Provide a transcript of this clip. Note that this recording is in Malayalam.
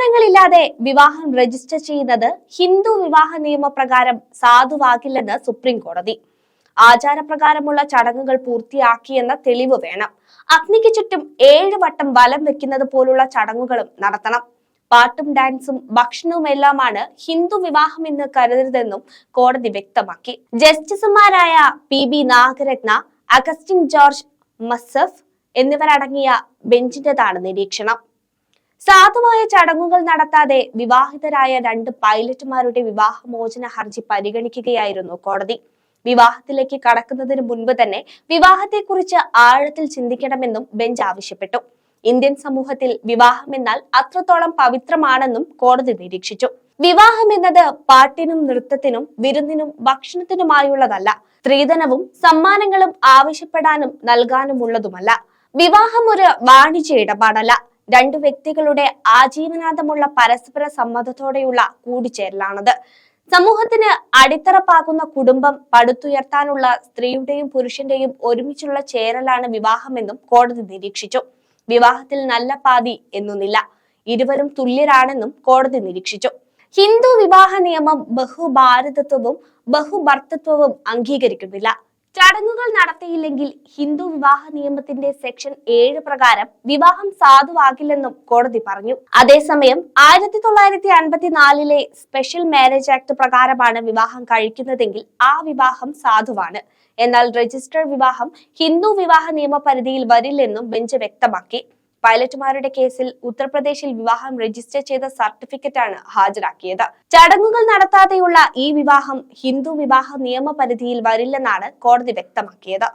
സമ്മാനങ്ങളില്ലാതെ വിവാഹം രജിസ്റ്റർ ചെയ്യുന്നത് ഹിന്ദു വിവാഹ നിയമപ്രകാരം സാധുവാകില്ലെന്ന് സുപ്രീം കോടതി. ആചാരപ്രകാരമുള്ള ചടങ്ങുകൾ പൂർത്തിയാക്കിയെന്ന തെളിവ് വേണം. അഗ്നിക്ക് ചുറ്റും 7 വട്ടം വലം വെക്കുന്നത് പോലുള്ള ചടങ്ങുകളും നടത്തണം. പാട്ടും ഡാൻസും ഭക്ഷണവുമെല്ലാമാണ് ഹിന്ദു വിവാഹം എന്ന് കരുതരുതെന്നും കോടതി വ്യക്തമാക്കി. ജസ്റ്റിസുമാരായ PB നാഗരത്ന, അഗസ്റ്റിൻ ജോർജ് മസഫ് എന്നിവരടങ്ങിയ ബെഞ്ചിന്റേതാണ് നിരീക്ഷണം. സാധുവായ ചടങ്ങുകൾ നടത്താതെ വിവാഹിതരായ 2 പൈലറ്റുമാരുടെ വിവാഹമോചന ഹർജി പരിഗണിക്കുകയായിരുന്നു കോടതി. വിവാഹത്തിലേക്ക് കടക്കുന്നതിന് മുൻപ് തന്നെ വിവാഹത്തെക്കുറിച്ച് ആഴത്തിൽ ചിന്തിക്കണമെന്നും ബെഞ്ച് ആവശ്യപ്പെട്ടു. ഇന്ത്യൻ സമൂഹത്തിൽ വിവാഹം എന്നാൽ അത്രത്തോളം പവിത്രമാണെന്നും കോടതി നിരീക്ഷിച്ചു. വിവാഹം എന്നത് പാട്ടിനും നൃത്തത്തിനും വിരുന്നിനും ഭക്ഷണത്തിനുമായുള്ളതല്ല. സ്ത്രീധനവും സമ്മാനങ്ങളും ആവശ്യപ്പെടാനും നൽകാനുമുള്ളതുമല്ല. വിവാഹം ഒരു വാണിജ്യ ഇടപാടല്ല. 2 വ്യക്തികളുടെ ആജീവനാന്തമുള്ള പരസ്പര സമ്മതത്തോടെയുള്ള കൂടിച്ചേരലാണത്. സമൂഹത്തിന് അടിത്തറപ്പാകുന്ന കുടുംബം പടുത്തുയർത്താനുള്ള സ്ത്രീയുടെയും പുരുഷന്റെയും ഒരുമിച്ചുള്ള ചേരലാണ് വിവാഹമെന്നും കോടതി നിരീക്ഷിച്ചു. വിവാഹത്തിൽ നല്ല പാതി എന്നൊന്നില്ല, ഇരുവരും തുല്യരാണെന്നും കോടതി നിരീക്ഷിച്ചു. ഹിന്ദു വിവാഹ നിയമം ബഹുഭാരതത്വവും ബഹുഭർത്തൃത്വവും അംഗീകരിക്കുന്നില്ല. ചടങ്ങുകൾ നടത്തിയില്ലെങ്കിൽ ഹിന്ദു വിവാഹ നിയമത്തിന്റെ സെക്ഷൻ 7 പ്രകാരം വിവാഹം സാധുവാകില്ലെന്നും കോടതി പറഞ്ഞു. അതേസമയം 1954 സ്പെഷ്യൽ മാരേജ് ആക്ട് പ്രകാരമാണ് വിവാഹം കഴിക്കുന്നതെങ്കിൽ ആ വിവാഹം സാധുവാണ്. എന്നാൽ രജിസ്റ്റർ വിവാഹം ഹിന്ദു വിവാഹ നിയമപരിധിയിൽ വരില്ലെന്നും ബെഞ്ച് വ്യക്തമാക്കി. പൈലറ്റുമാരുടെ കേസിൽ ഉത്തർപ്രദേശിൽ വിവാഹം രജിസ്റ്റർ ചെയ്ത സർട്ടിഫിക്കറ്റാണ് ഹാജരാക്കിയത്. ചടങ്ങുകൾ നടത്താതെയുള്ള ഈ വിവാഹം ഹിന്ദു വിവാഹ നിയമപരിധിയിൽ വരില്ലെന്നാണ് കോടതി വ്യക്തമാക്കിയത്.